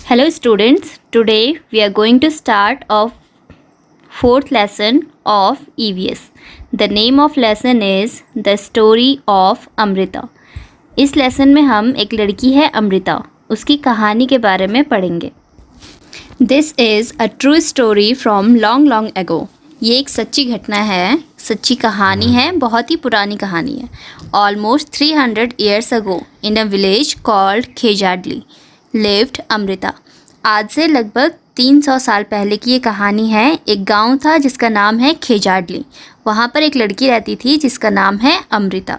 Hello students, today we are going to start our fourth lesson of EVS. The name of lesson is The Story of Amrita. इस lesson में हम एक लड़की है अमृता, उसकी कहानी के बारे में पढ़ेंगे. This is a true story from long ago. ये एक सच्ची घटना है, सच्ची कहानी है, बहुत ही पुरानी कहानी है. Almost 300 years ago in a village called खेजाडली lived Amrita. आज से लगभग 300 साल पहले की ये कहानी है. एक गांव था जिसका नाम है खेजाडली. वहाँ पर एक लड़की रहती थी जिसका नाम है Amrita.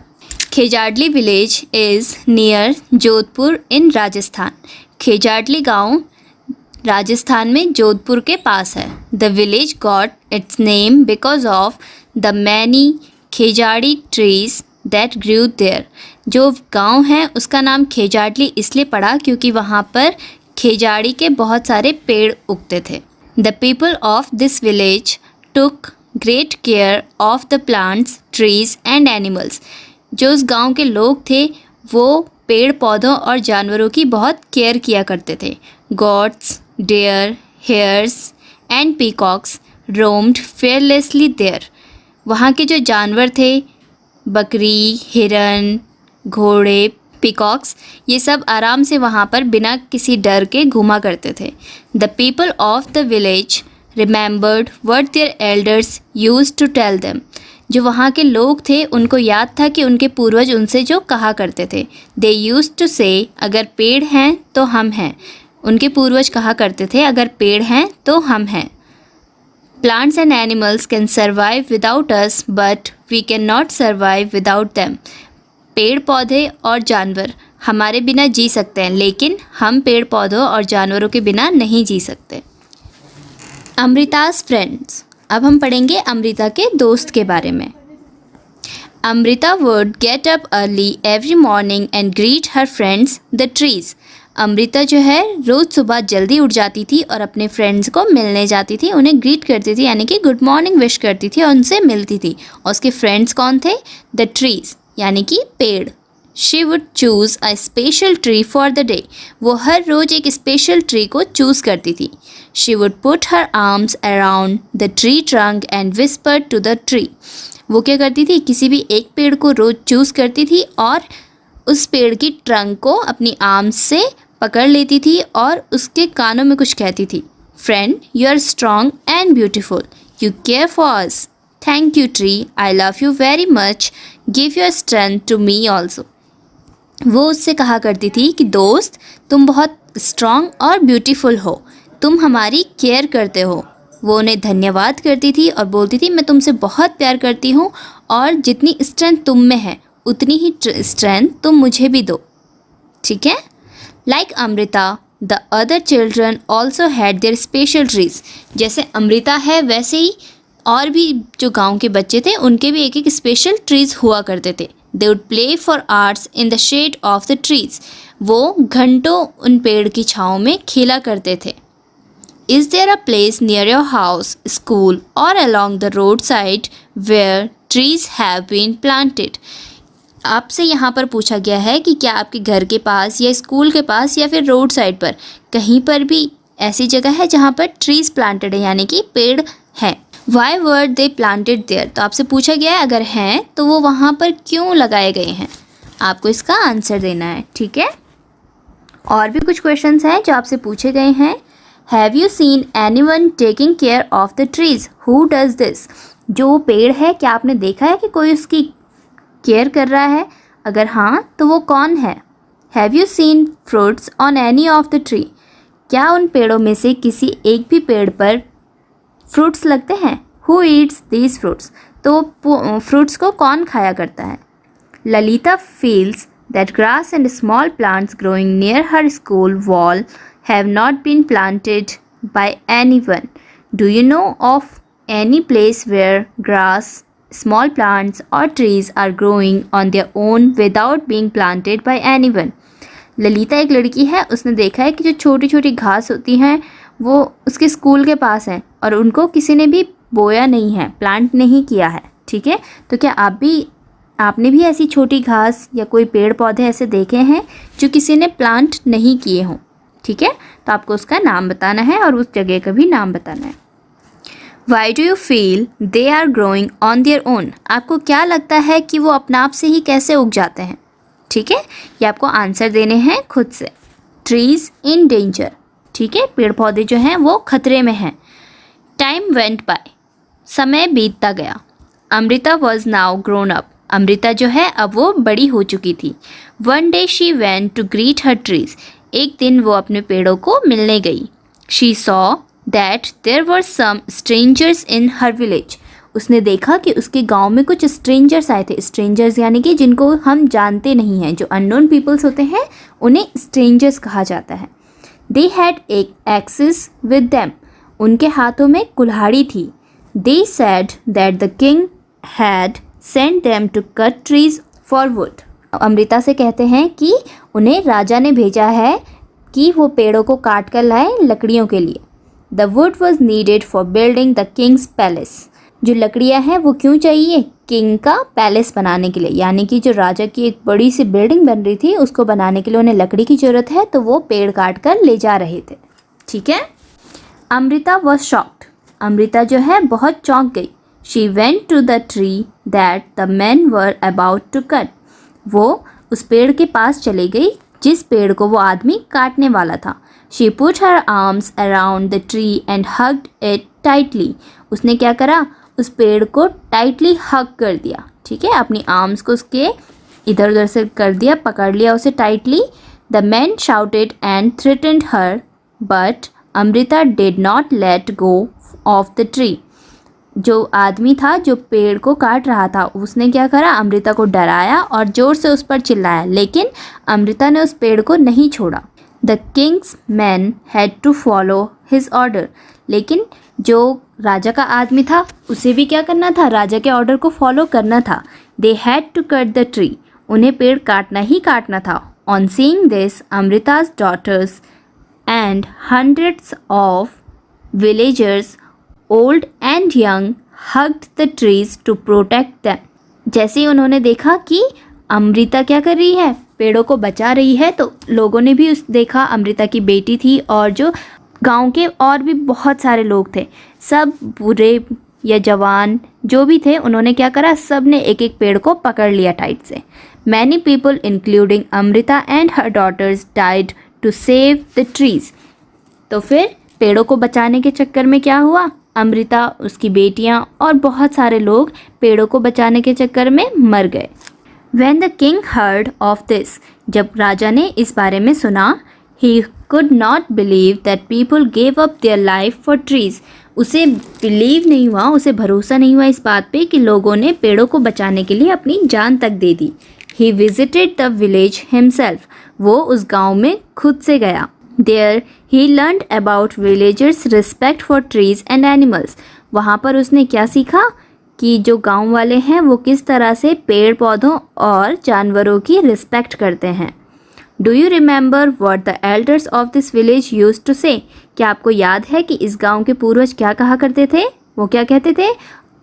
Khejarli village is near Jodhpur in Rajasthan. Khejarli गांव राजस्थान में जोधपुर के पास है. The village got its name because of the many khejri trees that grew there. जो गांव है उसका नाम खेजाडली इसलिए पड़ा क्योंकि वहाँ पर खेजाड़ी के बहुत सारे पेड़ उगते थे. The people of this village took great care of the plants, trees and animals. जो उस गांव के लोग थे वो पेड़ पौधों और जानवरों की बहुत केयर किया करते थे. Goats, deer, hares and peacocks roamed fearlessly there. वहाँ के जो जानवर थे, बकरी, हिरन, घोड़े, पीकॉक्स, ये सब आराम से वहाँ पर बिना किसी डर के घूमा करते थे. The people of the village remembered what their elders used to tell them. जो वहाँ के लोग थे उनको याद था कि उनके पूर्वज उनसे जो कहा करते थे. दे यूज्ड टू से अगर पेड़ हैं तो हम हैं. उनके पूर्वज कहा करते थे अगर पेड़ हैं तो हम हैं. Plants and animals can survive without us but we can not survive without them. पेड़ पौधे और जानवर हमारे बिना जी सकते हैं लेकिन हम पेड़ पौधों और जानवरों के बिना नहीं जी सकते. अमृता's फ्रेंड्स. अब हम पढ़ेंगे अमृता के दोस्त के बारे में. Amrita would get up early every morning and greet her friends the trees. Amrita जो है रोज़ सुबह जल्दी उठ जाती थी और अपने फ्रेंड्स को मिलने जाती थी, उन्हें ग्रीट करती थी यानी कि गुड मॉर्निंग विश करती थी और उनसे मिलती थी. और उसके फ्रेंड्स कौन थे? द ट्रीज यानी कि पेड़. She would choose a special tree for the day. वो हर रोज़ एक स्पेशल ट्री को चूज़ करती थी. She would put her arms around the tree trunk and whisper to the tree. वो क्या करती थी? किसी भी एक पेड़ को रोज़ चूज़ करती थी और उस पेड़ की ट्रंक को अपनी आर्म्स से पकड़ लेती थी और उसके कानों में कुछ कहती थी. Friend, you are strong and beautiful. You care for us. Thank you tree. I love you very much. Give your strength to me also. वो उससे कहा करती थी कि दोस्त, तुम बहुत स्ट्रॉन्ग और ब्यूटीफुल हो, तुम हमारी केयर करते हो. वो उन्हें धन्यवाद करती थी और बोलती थी मैं तुमसे बहुत प्यार करती हूँ और जितनी स्ट्रेंथ तुम में है उतनी ही स्ट्रेंथ तुम मुझे भी दो. ठीक है? Like Amrita the other children also had their special trees. जैसे अमृता है वैसे ही और भी जो गांव के बच्चे थे उनके भी एक एक स्पेशल ट्रीज हुआ करते थे. They would play for hours in the shade of the trees. वो घंटों उन पेड़ की छाँव में खेला करते थे. Is there a place near your house, school or along the road side where trees have been planted. आपसे यहाँ पर पूछा गया है कि क्या आपके घर के पास या स्कूल के पास या फिर रोड साइड पर कहीं पर भी ऐसी जगह है जहाँ पर ट्रीज प्लांटेड है यानी कि पेड़ हैं. Why were they planted there. तो आपसे पूछा गया है अगर हैं तो वो वहाँ पर क्यों लगाए गए हैं. आपको इसका आंसर देना है. ठीक है? और भी कुछ क्वेश्चंस हैं जो आपसे पूछे गए हैं. Have you scene anyone taking care of the trees? Who does this. जो पेड़ है क्या आपने देखा है कि कोई उसकी केयर कर रहा है? अगर हाँ तो वो कौन है? Have you scene fruits on any of the tree. क्या उन पेड़ों में से किसी एक भी पेड़ पर फ्रूट्स लगते हैं? Who eats these fruits. तो फ्रूट्स को कौन खाया करता है? Lalita feels that grass and small plants growing near her school wall have not been planted by anyone. Do you know of any place where grass, small plants or trees are growing on their own without being planted by anyone. Lalita एक लड़की है, उसने देखा है कि जो छोटी छोटी घास होती हैं वो उसके स्कूल के पास हैं और उनको किसी ने भी बोया नहीं है, प्लांट नहीं किया है. ठीक है? तो क्या आपने भी ऐसी छोटी घास या कोई पेड़ पौधे ऐसे देखे हैं जो किसी ने प्लांट नहीं किए हों? ठीक है, तो आपको उसका नाम बताना है और उस जगह का भी नाम बताना है। Why do you feel they are growing on their own? आपको क्या लगता है कि वो अपने आप से ही कैसे उग जाते हैं? ठीक है, ये आपको आंसर देने हैं खुद से। Trees in danger, ठीक है, पेड़ पौधे जो हैं वो खतरे में हैं। Time went by, समय बीतता गया। Amrita was now grown up, Amrita जो है अब वो बड़ी हो चुकी थी। One day she went to greet her trees, एक दिन वो अपने पेड़ों को मिलने गई। She saw that there were some strangers in her village, उसने देखा कि उसके गांव में कुछ स्ट्रेंजर्स आए थे। स्ट्रेंजर्स यानी कि जिनको हम जानते नहीं हैं, जो अननोन पीपल्स होते हैं उन्हें स्ट्रेंजर्स कहा जाता है। They had axes with them, उनके हाथों में कुल्हाड़ी थी। They said that the king had sent them to cut trees for wood, Amrita से कहते हैं कि उन्हें राजा ने भेजा है कि वो पेड़ों को काट कर लाए लकड़ियों के लिए। The wood was needed for building the king's palace, जो लकड़ियाँ हैं वो क्यों चाहिए? किंग का पैलेस बनाने के लिए, यानी कि जो राजा की एक बड़ी सी बिल्डिंग बन रही थी उसको बनाने के लिए उन्हें लकड़ी की ज़रूरत है, तो वो पेड़ काट कर ले जा रहे थे। ठीक है, अमृता was shocked, अमृता जो है बहुत चौंक गई। She went to the tree that the men were about to cut, वो उस पेड़ के पास चली गई जिस पेड़ को वो आदमी काटने वाला था। She put her arms around the tree and hugged it tightly, उसने क्या करा? उस पेड़ को टाइटली हग कर दिया। ठीक है, अपनी आर्म्स को उसके इधर उधर से कर दिया, पकड़ लिया उसे tightly. The men shouted and threatened her, but Amrita did not let go of the tree, जो आदमी था जो पेड़ को काट रहा था उसने क्या करा? अमृता को डराया और ज़ोर से उस पर चिल्लाया, लेकिन अमृता ने उस पेड़ को नहीं छोड़ा। The king's men had to follow his order, लेकिन जो राजा का आदमी था उसे भी क्या करना था? राजा के ऑर्डर को फॉलो करना था। They had to cut the tree, उन्हें पेड़ काटना ही काटना था। On seeing this, Amrita's daughters and hundreds of villagers, old and young, hugged the trees to protect them. जैसे ही उन्होंने देखा कि अमृता क्या कर रही है? पेड़ों को बचा रही है, तो लोगों ने भी उस देखा, अमृता की बेटी थी और जो गांव के और भी बहुत सारे लोग थे, सब बूढ़े या जवान जो भी थे उन्होंने क्या करा? सब ने एक एक पेड़ को पकड़ लिया टाइट से। Many people including Amrita and her daughters died to save the trees, तो फिर पेड़ों को बचाने के चक्कर में क्या हुआ? अमृता, उसकी बेटियां और बहुत सारे लोग पेड़ों को बचाने के चक्कर में मर गए। When the king heard of this, जब राजा ने इस बारे में सुना, he could not believe that people gave up their life for trees, उसे बिलीव नहीं हुआ, उसे भरोसा नहीं हुआ इस बात पे कि लोगों ने पेड़ों को बचाने के लिए अपनी जान तक दे दी। He visited the village himself, वो उस गांव में खुद से गया। There he learned about villagers' respect for trees and animals, वहाँ पर उसने क्या सीखा कि जो गांव वाले हैं वो किस तरह से पेड़ पौधों और जानवरों की रिस्पेक्ट करते हैं। Do you remember what the elders of this village used to say, क्या आपको याद है कि इस गांव के पूर्वज क्या कहा करते थे? वो क्या कहते थे?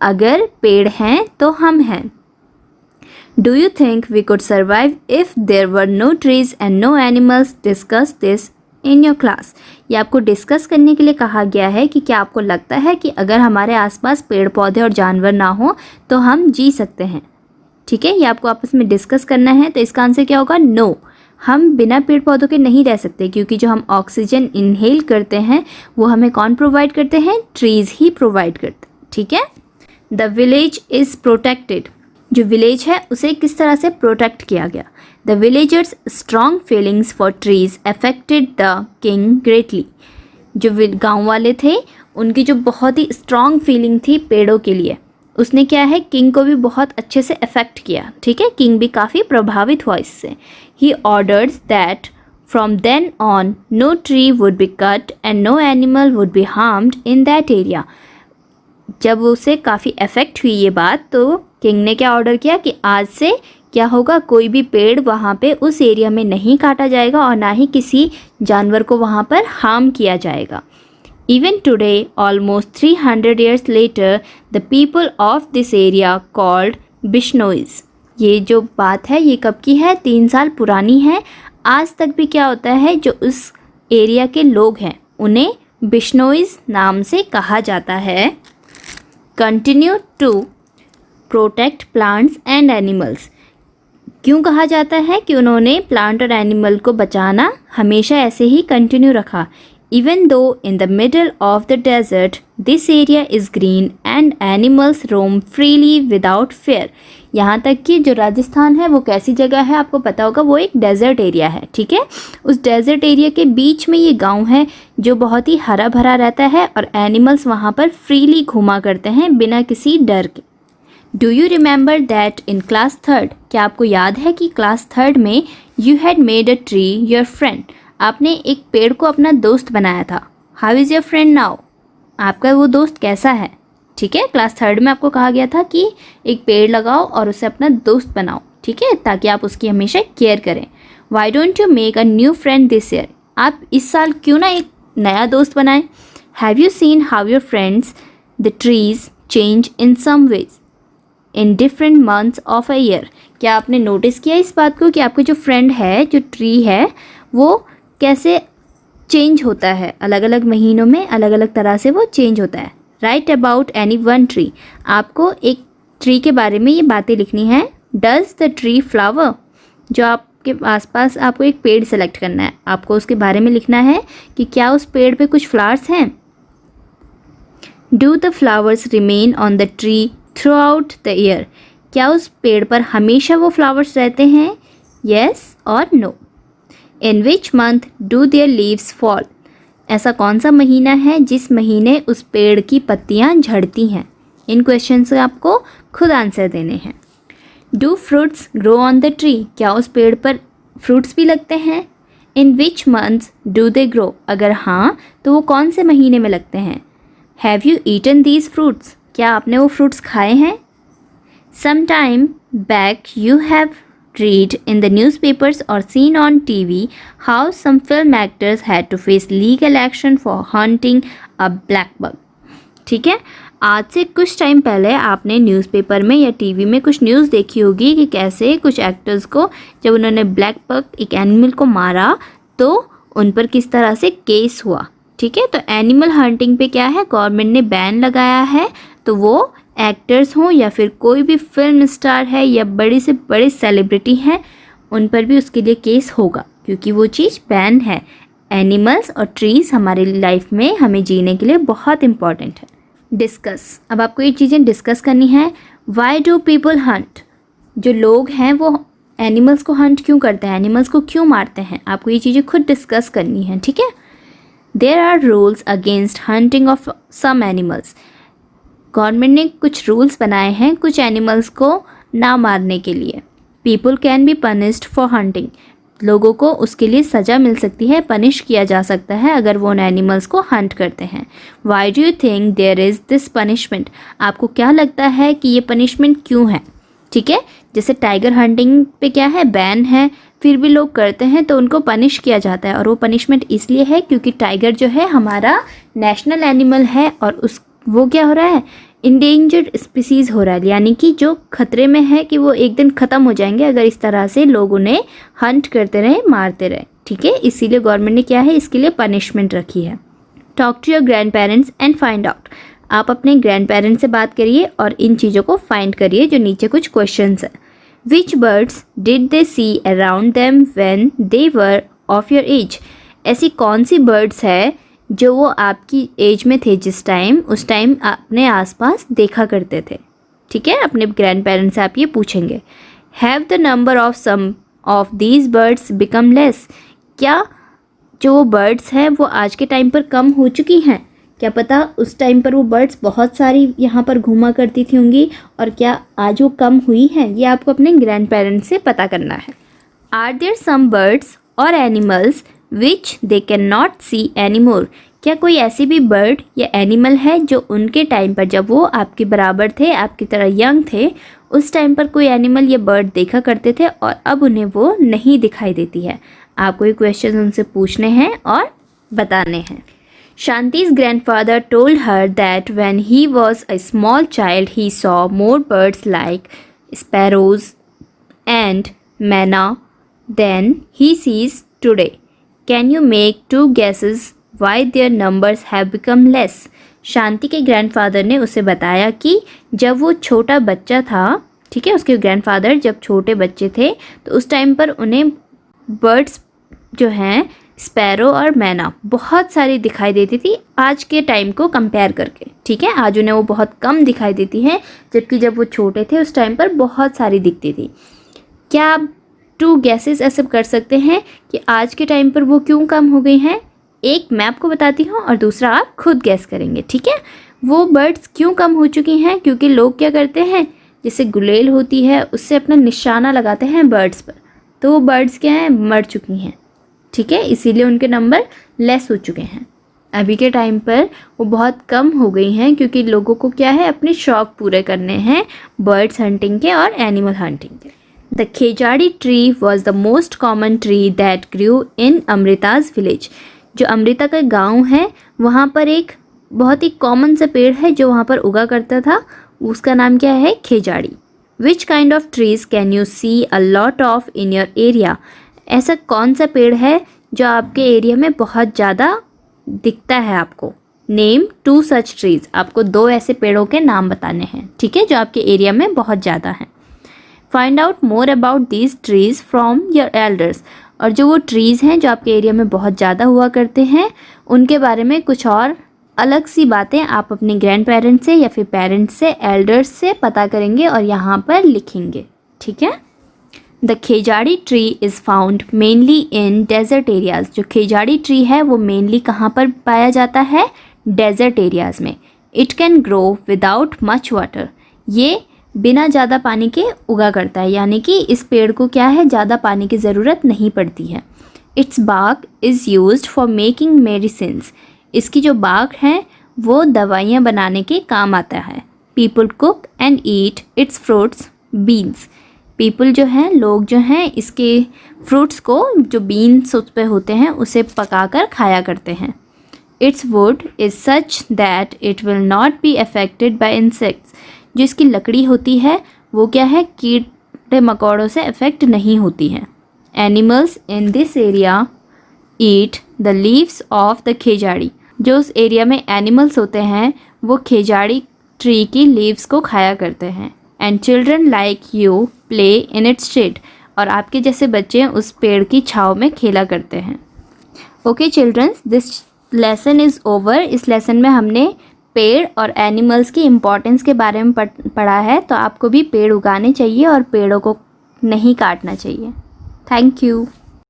अगर पेड़ हैं तो हम हैं। Do you think we could survive if there were no trees and no animals? Discuss this in your class, ये आपको डिस्कस करने के लिए कहा गया है कि क्या आपको लगता है कि अगर हमारे आसपास पेड़ पौधे और जानवर ना हो तो हम जी सकते हैं। ठीक है, ये आपको आपस में डिस्कस करना है, तो इसका आंसर क्या होगा? नो, हम बिना पेड़ पौधों के नहीं रह सकते, क्योंकि जो हम ऑक्सीजन इनहेल करते हैं वो हमें कौन प्रोवाइड करते हैं? ट्रीज़ ही प्रोवाइड करते हैं। ठीक है, द विलेज इज़ प्रोटेक्टेड, जो विलेज है उसे किस तरह से प्रोटेक्ट किया गया? The villagers strong feelings for trees affected the king greatly, जो गांव वाले थे उनकी जो बहुत ही स्ट्रॉन्ग फीलिंग थी पेड़ों के लिए, उसने क्या है? किंग को भी बहुत अच्छे से अफेक्ट किया। ठीक है, किंग भी काफ़ी प्रभावित हुआ इससे। He ordered that from then on no tree would be cut and no animal would be harmed in that area. जब उसे काफ़ी अफेक्ट हुई ये बात, तो किंग ने क्या ऑर्डर किया कि आज से क्या होगा? कोई भी पेड़ वहाँ पे उस एरिया में नहीं काटा जाएगा और ना ही किसी जानवर को वहाँ पर हार्म किया जाएगा। Even today, almost 300 years later, the people of this area called Bishnois, ये जो बात है ये कब की है? 3 साल पुरानी है। आज तक भी क्या होता है, जो उस एरिया के लोग हैं उन्हें बिश्नोइज नाम से कहा जाता है। Continue to protect plants and animals, क्यों कहा जाता है कि उन्होंने प्लांट और एनिमल को बचाना हमेशा ऐसे ही कंटिन्यू रखा। Even though in the middle of the desert this area is green and animals roam freely without fear. यहाँ तक कि जो राजस्थान है वो कैसी जगह है आपको पता होगा, वो एक डेजर्ट एरिया है, ठीक है। उस डेजर्ट एरिया के बीच में ये गांव है जो बहुत ही हरा भरा रहता है और एनिमल्स वहाँ पर फ्रीली घूमा करते हैं बिना किसी डर के। Do you remember that in class third, क्या आपको याद है कि क्लास थर्ड में you had made a tree your friend, आपने एक पेड़ को अपना दोस्त बनाया था। How is your friend now, आपका वो दोस्त कैसा है, ठीक है। क्लास थर्ड में आपको कहा गया था कि एक पेड़ लगाओ और उसे अपना दोस्त बनाओ, ठीक है, ताकि आप उसकी हमेशा केयर करें। Why don't you make a new friend this year, आप इस साल क्यों ना एक नया दोस्त बनाएं। Have you seen how your friends the trees change in some ways in different months of a year, क्या आपने नोटिस किया इस बात को कि आपका जो फ्रेंड है, जो ट्री है, वो कैसे चेंज होता है, अलग अलग महीनों में अलग अलग तरह से वो चेंज होता है। Right about any one tree, आपको एक ट्री के बारे में ये बातें लिखनी है। डज द ट्री फ्लावर, जो आपके आसपास आपको एक पेड़ सेलेक्ट करना है, आपको उसके बारे में लिखना है कि क्या उस पेड़ पे कुछ फ्लावर्स हैं। Do the flowers remain on the tree through out the year, क्या उस पेड़ पर हमेशा वो फ्लावर्स रहते हैं, येस और no. In which month do their leaves fall, ऐसा कौन सा महीना है जिस महीने उस पेड़ की पत्तियां झड़ती हैं। इन क्वेश्चन से आपको खुद आंसर देने हैं। Do fruits grow on the tree, क्या उस पेड़ पर फ्रूट्स भी लगते हैं। इन which months do they grow, अगर हाँ तो वो कौन से महीने में लगते हैं। Have you eaten these fruits, क्या आपने वो फ्रूट्स खाए हैं। Some time back you have read in the newspapers or seen on TV how some film actors had to face legal action for hunting a black bug, ठीक है। आज से कुछ टाइम पहले आपने न्यूज़पेपर में या टीवी में कुछ न्यूज़ देखी होगी कि कैसे कुछ एक्टर्स को जब उन्होंने ब्लैक बग एक एनिमल को मारा तो उन पर किस तरह से केस हुआ, ठीक है। तो एनिमल हंटिंग पे क्या है, गवर्नमेंट ने बैन लगाया है, तो वो एक्टर्स हों या फिर कोई भी फिल्म स्टार है या बड़े से बड़े सेलिब्रिटी हैं, उन पर भी उसके लिए केस होगा क्योंकि वो चीज़ बैन है। एनिमल्स और ट्रीज़ हमारी लाइफ में हमें जीने के लिए बहुत इम्पॉर्टेंट है। डिस्कस, अब आपको ये चीज़ें डिस्कस करनी है। वाई डू पीपल हंट, जो लोग हैं वो एनिमल्स को हंट क्यों करते हैं, एनिमल्स को क्यों मारते हैं, आपको ये चीज़ें खुद डिस्कस करनी है, ठीक है। There are rules against hunting of some animals, government ने कुछ रूल्स बनाए हैं कुछ एनिमल्स को ना मारने के लिए। People can be punished for hunting, लोगों को उसके लिए सज़ा मिल सकती है, पनिश किया जा सकता है अगर वो उन एनिमल्स को हंट करते हैं। Why do you think there is this punishment, आपको क्या लगता है कि ये पनिशमेंट क्यों है, ठीक है। जैसे टाइगर हंटिंग पे क्या है, बैन है, फिर भी लोग करते हैं तो उनको पनिश किया जाता है, और वो पनिशमेंट इसलिए है क्योंकि टाइगर जो है हमारा नेशनल एनिमल है और वो क्या हो रहा है, इंडेंजर्ड स्पीसीज़ हो रहा है, यानी कि जो खतरे में है कि वो एक दिन ख़त्म हो जाएंगे अगर इस तरह से लोग उन्हें हंट करते रहे, मारते रहे, ठीक है। इसीलिए गवर्नमेंट ने क्या है, इसके लिए पनिशमेंट रखी है। Talk to your grandparents and find out, आप अपने ग्रैंड पेरेंट्स से बात करिए और इन चीज़ों को फाइंड करिए जो नीचे कुछ क्वेश्चंस हैं। Which birds did they see around them when they were of your age, ऐसी कौन सी बर्ड्स है जो वो आपकी एज में थे जिस टाइम, उस टाइम अपने आसपास देखा करते थे, ठीक है। अपने ग्रैंड पेरेंट्स से आप ये पूछेंगे। Have the number of some of these birds become less, क्या जो वो बर्ड्स हैं वो आज के टाइम पर कम हो चुकी हैं, क्या पता उस टाइम पर वो बर्ड्स बहुत सारी यहाँ पर घूमा करती थी होंगी और क्या आज वो कम हुई हैं, ये आपको अपने ग्रैंड पेरेंट्स से पता करना है। आर देयर सम बर्ड्स और animals which they can not see any more, क्या कोई ऐसी भी बर्ड या एनिमल है जो उनके टाइम पर जब वो आपके बराबर थे, आपकी तरह यंग थे, उस टाइम पर कोई एनिमल या बर्ड देखा करते थे और अब उन्हें वो नहीं दिखाई देती है। आपको ये क्वेश्चन उनसे पूछने हैं और बताने हैं। Shanti's grandfather told her that when he was a small child he saw more birds like sparrows and manna than he sees today. Can you make 2 guesses why their numbers have become less? शांति के grandfather ने उसे बताया कि जब वो छोटा बच्चा था, ठीक है, उसके ग्रैंडफादर जब छोटे बच्चे थे तो उस टाइम पर उन्हें बर्ड्स जो हैं स्पैरो और मैना बहुत सारी दिखाई देती थी आज के टाइम को कंपेयर करके, ठीक है। आज उन्हें वो बहुत कम दिखाई देती हैं, जबकि जब वो छोटे थे उस टाइम पर बहुत सारी दिखती थी। क्या आप 2 guesses ऐसे कर सकते हैं कि आज के टाइम पर वो क्यों कम हो गई हैं? एक मैं आपको बताती हूँ और दूसरा आप खुद गैस करेंगे, ठीक है। वो बर्ड्स क्यों कम हो चुकी हैं? क्योंकि लोग क्या करते हैं, जैसे गुलेल होती है उससे अपना निशाना लगाते हैं बर्ड्स पर, तो वो बर्ड्स क्या हैं, मर चुकी हैं, ठीक है, इसीलिए उनके नंबर लेस हो चुके हैं। अभी के टाइम पर वो बहुत कम हो गई हैं क्योंकि लोगों को क्या है, अपने शौक पूरे करने हैं बर्ड्स हंटिंग के और एनिमल हंटिंग के। The khejri tree was the most common tree that grew in Amrita's village. जो अमृता का गाँव है वहाँ पर एक बहुत ही कॉमन सा पेड़ है जो वहाँ पर उगा करता था, उसका नाम क्या है, khejri. Which kind of trees can you see a lot of in your area? ऐसा कौन सा पेड़ है जो आपके एरिया में बहुत ज़्यादा दिखता है आपको? Name 2 such trees. आपको 2 ऐसे पेड़ों के नाम बताने हैं, ठीक है, जो आपके एरिया में बहुत ज़्यादा हैं। Find out more about these trees from your elders. और जो वो ट्रीज़ हैं जो आपके एरिया में बहुत ज़्यादा हुआ करते हैं, उनके बारे में कुछ और अलग सी बातें आप अपने ग्रैंड पेरेंट्स से या फिर पेरेंट्स से, एल्डर्स से पता करेंगे और यहाँ पर लिखेंगे, ठीक है। The khejri tree is found mainly in desert areas. जो खेजाड़ी ट्री है वो मेनली कहाँ पर पाया जाता है, डेजर्ट एरियाज़ में। It can grow without much water. ये बिना ज़्यादा पानी के उगा करता है, यानी कि इस पेड़ को क्या है, ज़्यादा पानी की ज़रूरत नहीं पड़ती है। Its bark is used for making medicines. इसकी जो बार्क है वो दवाइयाँ बनाने के काम आता है। People cook and eat its fruits beans. People जो हैं, लोग जो हैं, इसके फ्रूट्स को, जो बीन्स उस पे होते हैं, उसे पकाकर खाया करते हैं। It's would is such that it will not be affected by insects. जो इसकी लकड़ी होती है वो क्या है, कीड़े मकोड़ों से अफेक्ट नहीं होती है। Animals in this area eat the leaves of the khejri. जो उस एरिया में एनिमल्स होते हैं वो खेजाड़ी ट्री की लीव्स को खाया करते हैं। And children like you play in its shade. और आपके जैसे बच्चे उस पेड़ की छाँव में खेला करते हैं। Okay childrens, this lesson is over. इस लेसन में हमने पेड़ और एनिमल्स की इम्पोर्टेंस के बारे में पढ़ा है। तो आपको भी पेड़ उगाने चाहिए और पेड़ों को नहीं काटना चाहिए। Thank you.